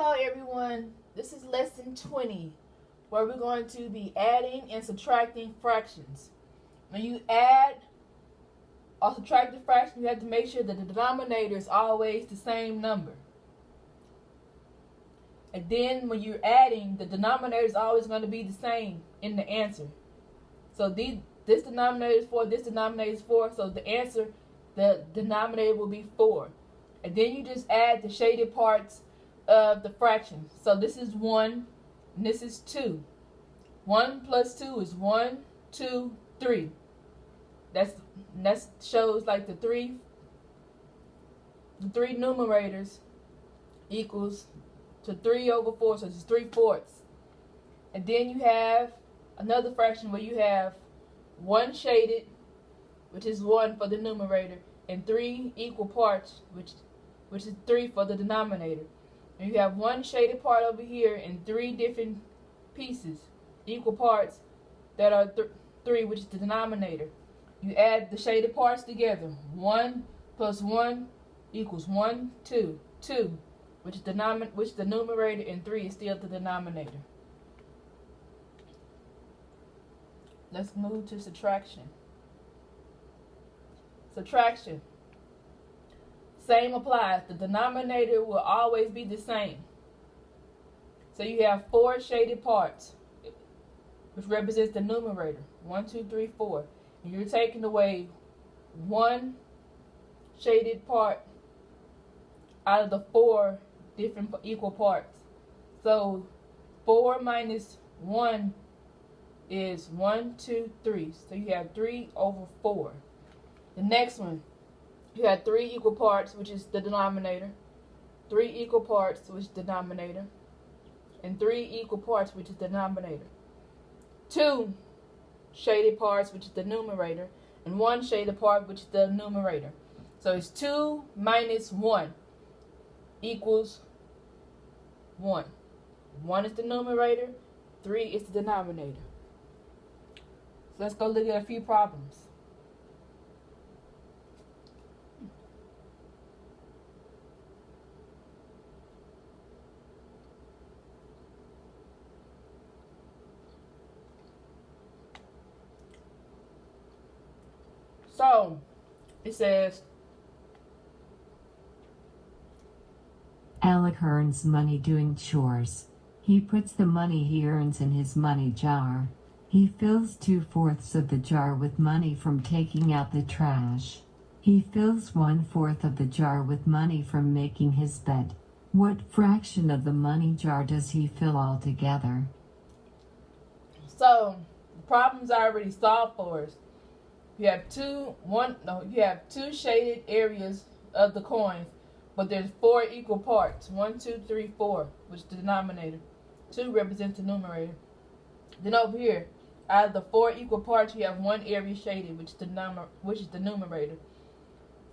Hello everyone, this is lesson 20 where we're going to be adding and subtracting fractions. When you add or subtract a fraction, you have to make sure that the denominator is always the same number. And then when you're adding, the denominator is always going to be the same in the answer. So this denominator is 4, this denominator is 4, so the answer, the denominator will be 4. And then you just add the shaded parts of the fraction. So this is 1 and this is 2. 1 plus 2 is 1, 2, 3. That shows like the three numerators equals to 3 over 4, so it's 3/4. And then you have another fraction where you have 1 shaded, which is 1 for the numerator, and 3 equal parts, which is 3 for the denominator. And you have 1 shaded part over here and 3 different pieces, equal parts, that are 3, which is the denominator. You add the shaded parts together. 1 plus 1 equals 1, 2, 2, which is the numerator, and 3 is still the denominator. Let's move to subtraction. Subtraction. Same applies. The denominator will always be the same. So you have 4 shaded parts, which represents the numerator. 1, 2, 3, 4. And you're taking away 1 shaded part out of the 4 different equal parts. So 4 minus 1 is 1, 2, 3. So you have 3 over 4. The next one, you have 3 equal parts, which is the denominator. 3 equal parts, which is the denominator. And 3 equal parts, which is the denominator. 2 shaded parts, which is the numerator. And 1 shaded part, which is the numerator. So it's 2 minus 1 equals 1. 1 is the numerator, 3 is the denominator. So let's go look at a few problems. So, it says, Alec earns money doing chores. He puts the money he earns in his money jar. He fills 2/4 of the jar with money from taking out the trash. He fills 1/4 of the jar with money from making his bed. What fraction of the money jar does he fill altogether? so the problem's already solved for us. You have two shaded areas of the coins, but there's 4 equal parts. 1, 2, 3, 4, which is the denominator. 2 represents the numerator. Then over here, out of the 4 equal parts, you have 1 area shaded, which is the numerator.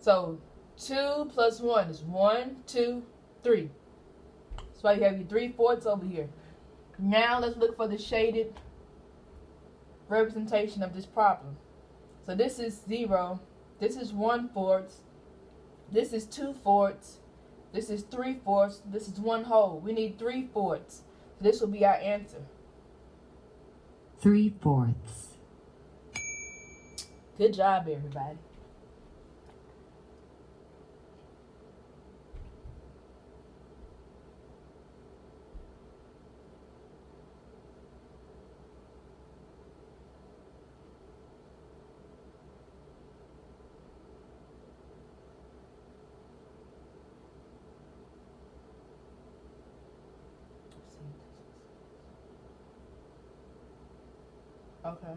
So 2 plus 1 is 1, 2, 3. That's why you have your 3/4 over here. Now let's look for the shaded representation of this problem. So this is 0, this is 1/4, this is 2/4, this is 3/4, this is 1 whole. We need 3/4. So this will be our answer. 3/4. Good job, everybody. Okay.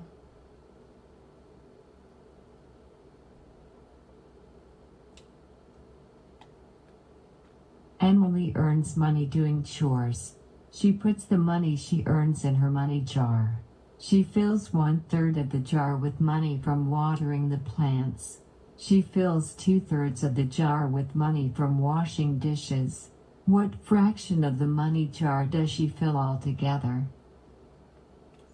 Emily earns money doing chores. She puts the money she earns in her money jar. She fills 1/3 of the jar with money from watering the plants. She fills 2/3 of the jar with money from washing dishes. What fraction of the money jar does she fill altogether?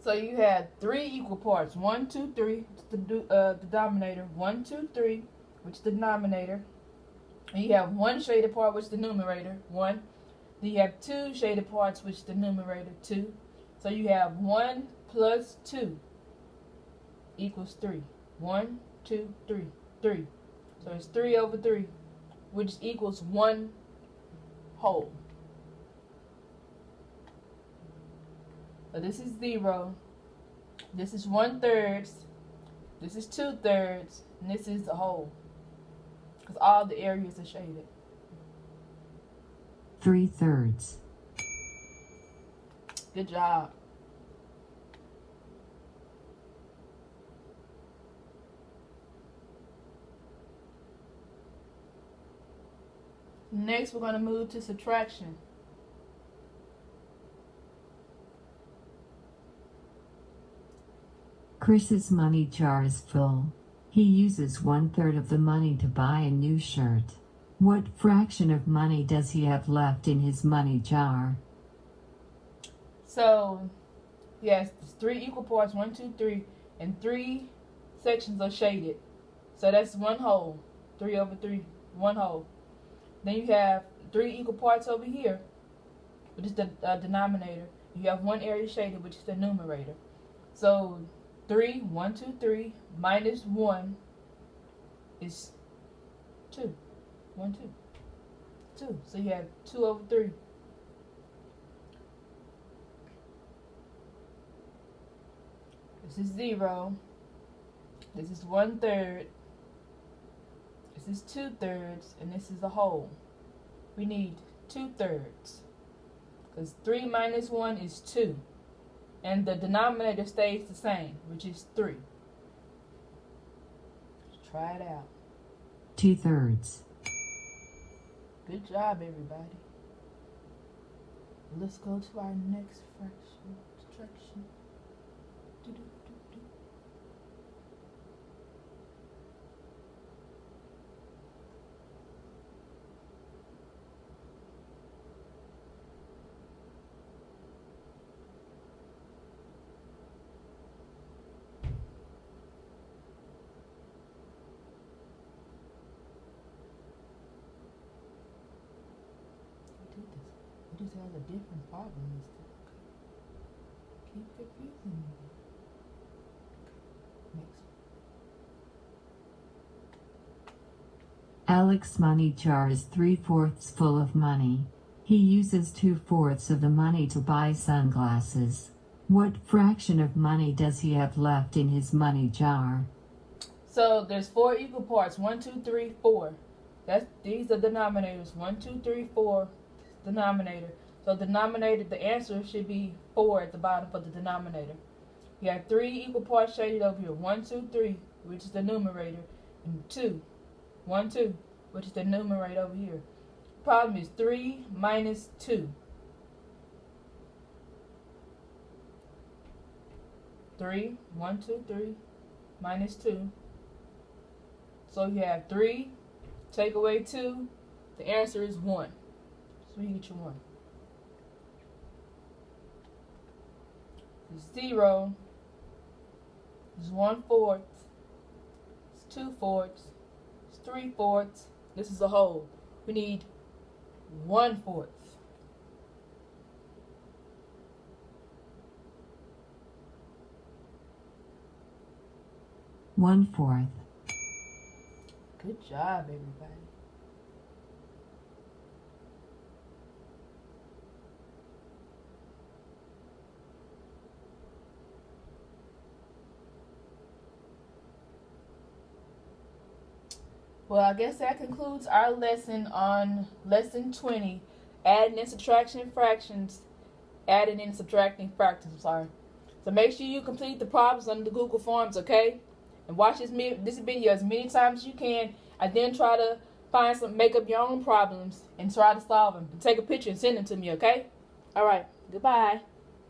So you had 3 equal parts. 1, 2, 3, the denominator. 1, 2, 3, which is the denominator. And you have 1 shaded part, which is the numerator. 1. Then you have 2 shaded parts, which is the numerator 2. So you have 1 plus 2 equals 3. 1, 2, 3, 3. So it's 3 over 3, which equals 1 whole. So this is 0. This is 1/3. This is 2/3. And this is the whole. Because all the areas are shaded. 3/3. Good job. Next, we're going to move to subtraction. Chris's money jar is full. He uses 1/3 of the money to buy a new shirt. What fraction of money does he have left in his money jar? So, yes, it's 3 equal parts, 1, 2, 3, and 3 sections are shaded. So that's 1 whole, 3 over 3, 1 whole. Then you have 3 equal parts over here, which is the denominator. You have 1 area shaded, which is the numerator. So 3, 1, 2, 3, minus 1 is 2. 1, 2. 2. So you have 2 over 3. This is 0. This is 1/3. This is 2/3. And this is a whole. We need 2/3. Because 3 minus 1 is 2. And the denominator stays the same, which is 3. Let's try it out. 2/3. Good job, everybody. Let's go to our next fraction. Subtraction. Do-do-do-do. It just has a different problem. Keep confusing me. Next. Alex's money jar is 3/4 full of money. He uses 2/4 of the money to buy sunglasses. What fraction of money does he have left in his money jar? So there's 4 equal parts. 1, 2, 3, 4. These are denominators. 1, 2, 3, 4. Denominator. So denominator, the answer should be 4 at the bottom for the denominator. You have 3 equal parts shaded over here. 1, 2, 3, which is the numerator, and 2. 1, 2, which is the numerator over here. Problem is 3 minus 2. 3, 1, 2, 3, minus 2. So you have 3, take away 2, the answer is 1. So you get your 1. It's 0. It's 1/4. It's 2/4. It's 3/4. This is a whole. We need 1/4. 1/4. Good job, everybody. Well, I guess that concludes our lesson on lesson 20, adding and subtraction fractions, adding and subtracting fractions, I'm sorry. So make sure you complete the problems on the Google Forms, okay? And watch this video as many times as you can, and then try to make up your own problems and try to solve them. And take a picture and send them to me, okay? All right, goodbye.